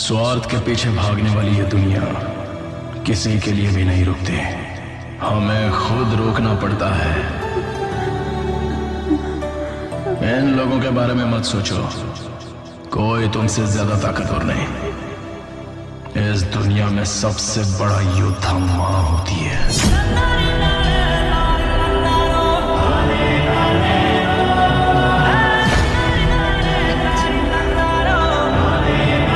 स्वार्थ के पीछे भागने वाली ये दुनिया किसी के लिए भी नहीं रुकती। हमें खुद रोकना पड़ता है। इन लोगों के बारे में मत सोचो, कोई तुमसे ज्यादा ताकतवर नहीं। इस दुनिया में सबसे बड़ा योद्धा मां होती है।